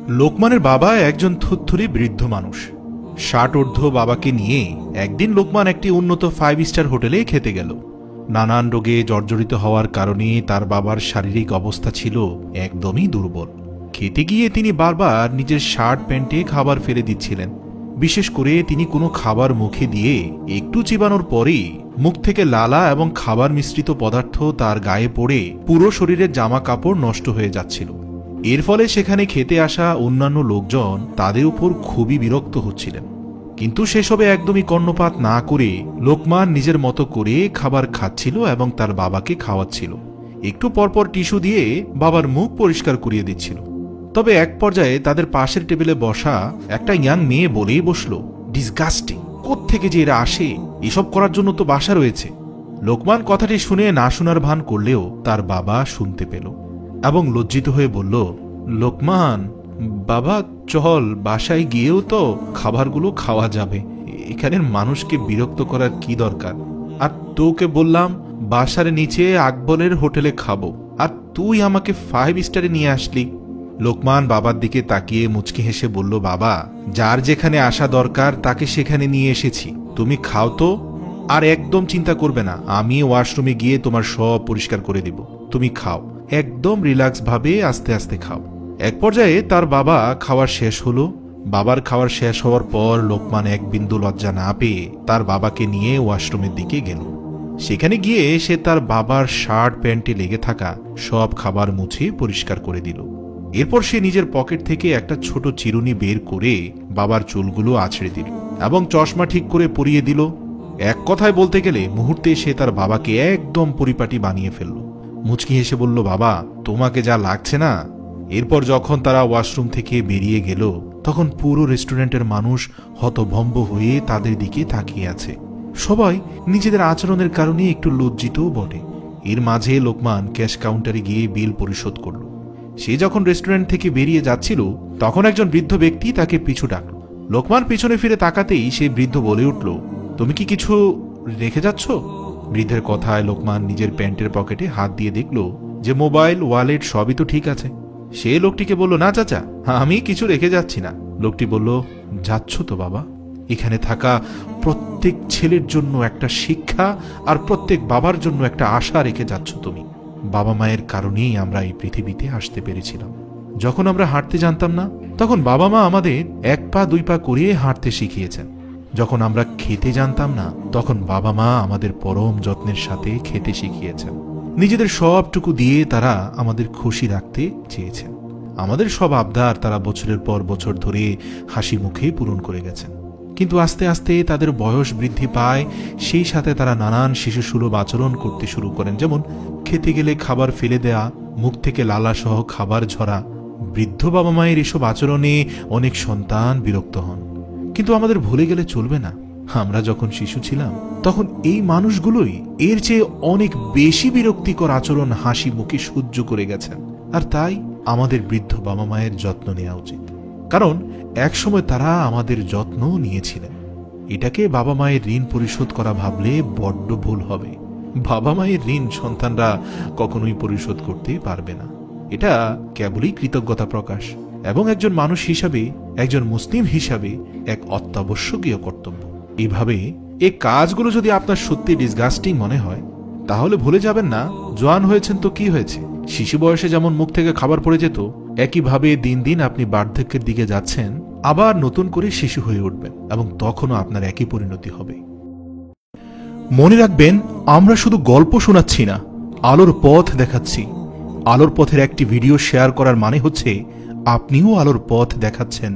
লোকমানের বাবা একজন থুরথুরি বৃদ্ধ মানুষ। ৬০ ঊর্ধ্ব বাবাকে নিয়ে একদিন লোকমান একটি উন্নত 5 স্টার হোটেলে খেতে গেল। নানান রোগে জর্জরিত হওয়ার কারণে তার বাবার শারীরিক অবস্থা ছিল একদমই দুর্বল। খেতে গিয়ে তিনি বারবার নিজের শার্ট প্যান্টে খাবার ফেলে দিচ্ছিলেন। বিশেষ করে তিনি কোনো খাবার মুখে দিয়ে একটু চিবানোর পরেই মুখ থেকে লালা এবং খাবার মিশ্রিত পদার্থ তার গায়ে পড়ে পুরো শরীরের জামা কাপড় নষ্ট হয়ে যাচ্ছিল। এর ফলে সেখানে খেতে আসা অন্যান্য লোকজন তাদের উপর খুবই বিরক্ত হচ্ছিলেন। কিন্তু সেসবে একদমই কর্ণপাত না করে লোকমান নিজের মতো করে খাবার খাচ্ছিল এবং তার বাবাকে খাওয়াচ্ছিল। একটু পরপর টিস্যু দিয়ে বাবার মুখ পরিষ্কার করিয়ে দিচ্ছিল। তবে এক পর্যায়ে তাদের পাশের টেবিলে বসা একটা ইয়াং মেয়ে বলেই বসল, ডিসগাস্টিং, কোত্থেকে যে এরা আসে, এসব করার জন্য তো বাসা রয়েছে। লোকমান কথাটি শুনে না শোনার ভান করলেও তার বাবা শুনতে পেল এবং লজ্জিত হয়ে বলল, লোকমান বাবা, চল বাসায় গিয়েও তো খাবারগুলো খাওয়া যাবে, এখানের মানুষকে বিরক্ত করার কি দরকার। আর তোকে বললাম বাসার নিচে আকবরের হোটেলে খাবো, আর তুই আমাকে 5 স্টারে নিয়ে আসলি। লোকমান বাবার দিকে তাকিয়ে মুচকি হেসে বলল, বাবা, যার যেখানে আসা দরকার তাকে সেখানে নিয়ে এসেছি, তুমি খাও তো। আর একদম চিন্তা করবে না, আমি ওয়াশরুমে গিয়ে তোমার সব পরিষ্কার করে দিব, তুমি খাও, একদম রিল্যাক্স ভাবে আস্তে আস্তে খাও। এক পর্যায়ে তার বাবা খাওয়ার শেষ হলো। বাবার খাওয়ার শেষ হওয়ার পর লোকমান এক বিন্দু লজ্জা না পেয়ে তার বাবাকে নিয়ে ওয়াশরুমের দিকে গেল। সেখানে গিয়ে সে তার বাবার শার্ট প্যান্টে লেগে থাকা সব খাবার মুছে পরিষ্কার করে দিল। এরপর সে নিজের পকেট থেকে একটা ছোট চিরুনি বের করে বাবার চুলগুলো আছড়ে দিল এবং চশমা ঠিক করে পরিয়ে দিল। এক কথায় বলতে গেলে মুহূর্তে সে তার বাবাকে একদম পরিপাটি বানিয়ে ফেলল। মুচকি হেসে বলল, বাবা, তোমাকে যা লাগছে না। এরপর যখন তারা ওয়াশরুম থেকে বেরিয়ে গেল তখন পুরো রেস্টুরেন্টের মানুষ হতভম্ব হয়ে তাদের দিকে তাকিয়ে আছে। সবাই নিজেদের আচরণের কারণে একটু লজ্জিতও বটে। এর মাঝে লোকমান ক্যাশ কাউন্টারে গিয়ে বিল পরিশোধ করল। সে যখন রেস্টুরেন্ট থেকে বেরিয়ে যাচ্ছিল তখন একজন বৃদ্ধ ব্যক্তি তাকে পিছু ডাকল। লোকমান পিছনে ফিরে তাকাতেই সে বৃদ্ধ বলে উঠল, তুমি কি কিছু রেখে যাচ্ছ? বৃদ্ধের কথায় লোকমান নিজের প্যান্টের পকেটে হাত দিয়ে দেখল যে মোবাইল, ওয়ালেট সবই তো ঠিক আছে। সে লোকটিকে বলল, না চাচা, আমি কিছু রেখে যাচ্ছি না। লোকটি বলল, যাচ্ছ তো বাবা, এখানে থাকা প্রত্যেক ছেলের জন্য একটা শিক্ষা আর প্রত্যেক বাবার জন্য একটা আশা রেখে যাচ্ছ তুমি। বাবা মায়ের কারণেই আমরা এই পৃথিবীতে আসতে পেরেছিলাম। যখন আমরা হাঁটতে জানতাম না তখন বাবা মা আমাদের 1 পা 2 পা করে হাঁটতে শিখিয়েছেন। যখন আমরা খেতে জানতাম না তখন বাবা মা আমাদের পরম যত্নের সাথে খেতে শিখিয়েছেন। নিজেদের সবটুকু দিয়ে তারা আমাদের খুশি রাখতে চেয়েছেন। আমাদের সব আবদার তারা বছরের পর বছর ধরে হাসি মুখে পূরণ করে গেছেন। কিন্তু আস্তে আস্তে তাদের বয়স বৃদ্ধি পায়, সেই সাথে তারা নানান শিশুসুলভ আচরণ করতে শুরু করেন, যেমন খেতে গেলে খাবার ফেলে দেয়া, মুখ থেকে লালা সহ খাবার ঝরা। বৃদ্ধ বাবা মায়ের এসব আচরণে অনেক সন্তান বিরক্ত হন। কিন্তু আমাদের ভুলে গেলে চলবে না, আমরা যখন শিশু ছিলাম তখন এই মানুষগুলোই এর চেয়ে অনেক বেশি বিরক্তিকর আচরণ হাসি মুখে সহ্য করে গেছেন। আর তাই আমাদের বৃদ্ধ বাবা মায়ের যত্ন নেওয়া উচিত, কারণ একসময় তারা আমাদের যত্ন নিয়েছিলেন। এটাকে বাবা মায়ের ঋণ পরিশোধ করা ভাবলে বড্ড ভুল হবে। বাবা মায়ের ঋণ সন্তানরা কখনোই পরিশোধ করতে পারবে না। এটা কেবলই কৃতজ্ঞতা প্রকাশ এবং একজন মানুষ হিসাবে, একজন মুসলিম হিসাবে এক অত্যাবশ্যকীয় কর্তব্য। এভাবে এই কাজগুলো যদি আপনার সত্যি ডিসগাস্টিং মনে হয় তাহলে ভুলে যাবেন না, জোয়ান হয়েছেন তো কি হয়েছে, শিশু বয়সে যেমন মুখ থেকে খাবার পড়ে যেত, একইভাবে দিন দিন আপনি বার্ধক্যের দিকে যাচ্ছেন, আবার নতুন করে শিশু হয়ে উঠবেন এবং তখনও আপনার একই পরিণতি হবে। মনে রাখবেন, আমরা শুধু গল্প শোনাচ্ছি না, আলোর পথ দেখাচ্ছি। আলোর পথের একটি ভিডিও শেয়ার করার মানে হচ্ছে আপনিও আলোর পথ দেখাচ্ছেন।